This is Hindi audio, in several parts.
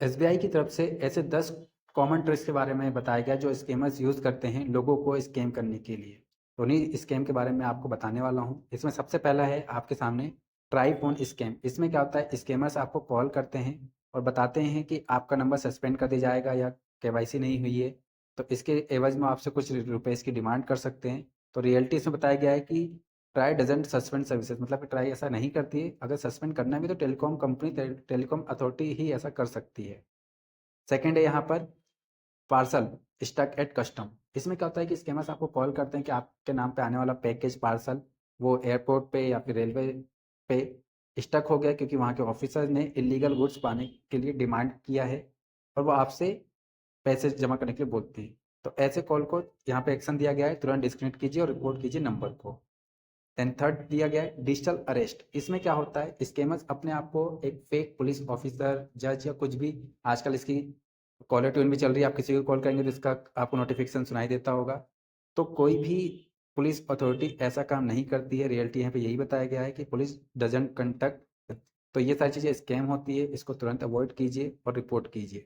एसबीआई की तरफ से ऐसे 10 कॉमन ट्रिक्स के बारे में बताया गया जो स्कैमर्स यूज़ करते हैं लोगों को स्कैम करने के लिए। तो उन्हीं स्कैम के बारे में आपको बताने वाला हूँ। इसमें सबसे पहला है आपके सामने ट्राई फ़ोन स्कैम। इसमें क्या होता है, स्कैमर्स आपको कॉल करते हैं और बताते हैं कि आपका नंबर सस्पेंड कर दिया जाएगा या केवाईसी नहीं हुई है। तो इसके एवज़ में आपसे कुछ रुपए की डिमांड कर सकते हैं। तो रियलिटी इसमें बताया गया है कि ट्राई डज़न्ट सस्पेंड सर्विसेज़, मतलब कि ट्राई ऐसा नहीं करती है। अगर सस्पेंड करना भी तो टेलीकॉम कंपनी टेलीकॉम अथॉरिटी ही ऐसा कर सकती है। सेकंड है यहाँ पर पार्सल स्टक एट कस्टम। इसमें क्या होता है कि स्कैमर्स आपको कॉल करते हैं कि आपके नाम पे आने वाला पैकेज पार्सल वो एयरपोर्ट पे या फिर रेलवे पे स्टक हो गया, क्योंकि वहाँ के ऑफिसर ने इलीगल गुड्स पाने के लिए डिमांड किया है और वो आपसे पैसे जमा करने के लिए बोलते हैं। तो ऐसे कॉल को यहाँ पे एक्शन दिया गया है, तुरंत डिस्कनेक्ट कीजिए और रिपोर्ट कीजिए नंबर को। देन थर्ड दिया गया है डिजिटल अरेस्ट। इसमें क्या होता है, स्कैमर्स अपने आप को एक फेक पुलिस ऑफिसर, जज या कुछ भी, आजकल इसकी कॉलर ट्यून भी चल रही है, आप किसी को कॉल करेंगे तो इसका आपको नोटिफिकेशन सुनाई देता होगा। तो कोई भी पुलिस अथॉरिटी ऐसा काम नहीं करती है। रियलिटी यहाँ पे यही बताया गया है कि पुलिस डजंट कंडक्ट। तो ये सारी चीज़ें स्कैम होती है, इसको तुरंत अवॉइड कीजिए और रिपोर्ट कीजिए।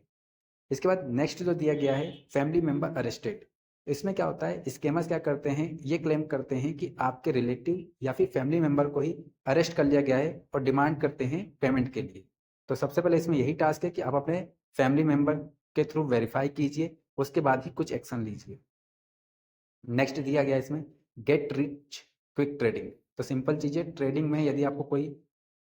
इसके बाद नेक्स्ट जो दिया गया है फैमिली मेंबर अरेस्टेड। इसमें क्या होता है, स्कैमर्स क्या करते हैं, ये क्लेम करते हैं कि आपके रिलेटिव या फिर फैमिली मेंबर को ही अरेस्ट कर लिया गया है और डिमांड करते हैं पेमेंट के लिए। तो सबसे पहले इसमें यही टास्क है कि आप अपने फैमिली मेंबर के थ्रू वेरीफाई कीजिए, उसके बाद ही कुछ एक्शन लीजिए। नेक्स्ट दिया गया इसमें गेट रिच क्विक ट्रेडिंग। तो सिंपल चीज़ें, ट्रेडिंग में यदि आपको कोई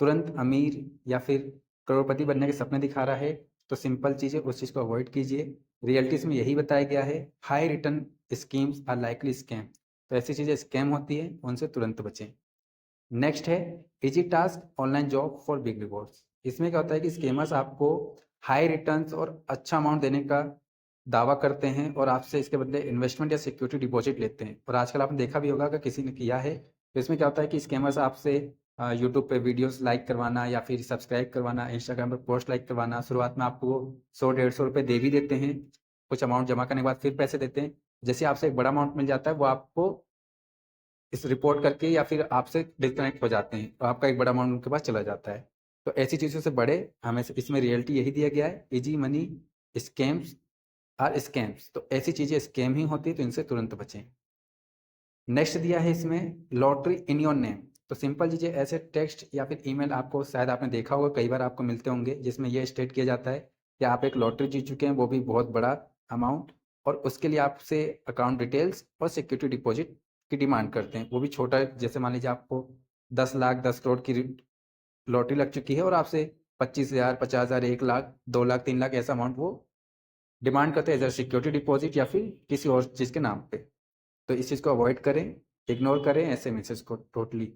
तुरंत अमीर या फिर करोड़पति बनने के सपने दिखा रहा है तो सिंपल चीज़ें उस चीज़ को अवॉइड कीजिए। रियलिटीज़ में यही बताया गया है, high return schemes are likely scam. तो ऐसी चीज़ें स्कैम होती है, उनसे तुरंत बचें। नेक्स्ट है easy task online job for big rewards. इसमें क्या होता है कि स्कैमर्स आपको हाई रिटर्न्स और अच्छा अमाउंट देने का दावा करते हैं और आपसे इसके बदले इन्वेस्टमेंट या सिक्योरिटी डिपॉजिट लेते हैं। और आजकल आपने देखा भी होगा अगर किसी ने किया है, तो इसमें क्या होता है कि स्कैमर्स आपसे यूट्यूब पे वीडियोस लाइक करवाना या फिर सब्सक्राइब करवाना, इंस्टाग्राम पे पोस्ट लाइक करवाना, शुरुआत में आपको 100-150 रुपये दे भी देते हैं। कुछ अमाउंट जमा करने के बाद फिर पैसे देते हैं। जैसे आपसे एक बड़ा अमाउंट मिल जाता है वो आपको इस रिपोर्ट करके या फिर आपसे डिस्कनेक्ट हो जाते हैं और आपका एक बड़ा अमाउंट उनके पास चला जाता है। तो ऐसी चीज़ों से बड़े हमें इसमें रियलिटी यही दिया गया है, easy money scams are scams. तो ऐसी चीज़ें स्कैम ही होती है, तो इनसे तुरंत बचें। नेक्स्ट दिया है इसमें लॉटरी इन योर नेम। तो सिंपल चीज़ें, ऐसे टेक्स्ट या फिर ईमेल आपको शायद आपने देखा होगा, कई बार आपको मिलते होंगे, जिसमें यह स्टेट किया जाता है कि आप एक लॉटरी जीत चुके हैं, वो भी बहुत बड़ा अमाउंट, और उसके लिए आपसे अकाउंट डिटेल्स और सिक्योरिटी डिपॉजिट की डिमांड करते हैं। वो भी छोटा, जैसे मान लीजिए आपको 10 लाख 10 करोड़ की लॉटरी लग चुकी है और आपसे 25,000 50,000 1 लाख 2 लाख 3 लाख ऐसा अमाउंट वो डिमांड करते हैं एज सिक्योरिटी डिपॉजिट या फिर किसी और चीज़ के नाम पे। तो इस चीज़ को अवॉइड करें, इग्नोर करें ऐसे मैसेज को टोटली।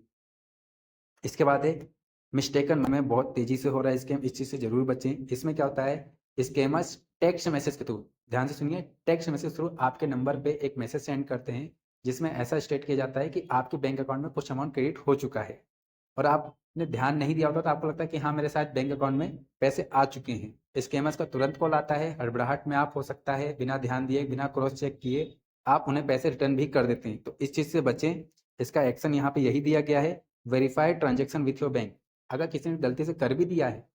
इसके बाद है मिस्टेकन में बहुत तेज़ी से हो रहा है स्कैम, इस चीज़ से ज़रूर बचें। इसमें क्या होता है, स्कैमर्स टेक्स्ट मैसेज के थ्रू, ध्यान से सुनिए, टेक्स्ट मैसेज थ्रू आपके नंबर पे एक मैसेज सेंड करते हैं जिसमें ऐसा स्टेट किया जाता है कि आपके बैंक अकाउंट में कुछ अमाउंट क्रेडिट हो चुका है और आपने ध्यान नहीं दिया होता, तो आपको लगता है कि हाँ मेरे साथ बैंक अकाउंट में पैसे आ चुके हैं। स्कैमर्स का तुरंत कॉल आता है, हड़बड़ाहट में आप हो सकता है बिना ध्यान दिए, बिना क्रॉस चेक किए आप उन्हें पैसे रिटर्न भी कर देते हैं। तो इस चीज़ से बचें। इसका एक्शन यहाँ पे यही दिया गया है, verify transaction with your bank. अगर किसी ने गलती से कर भी दिया है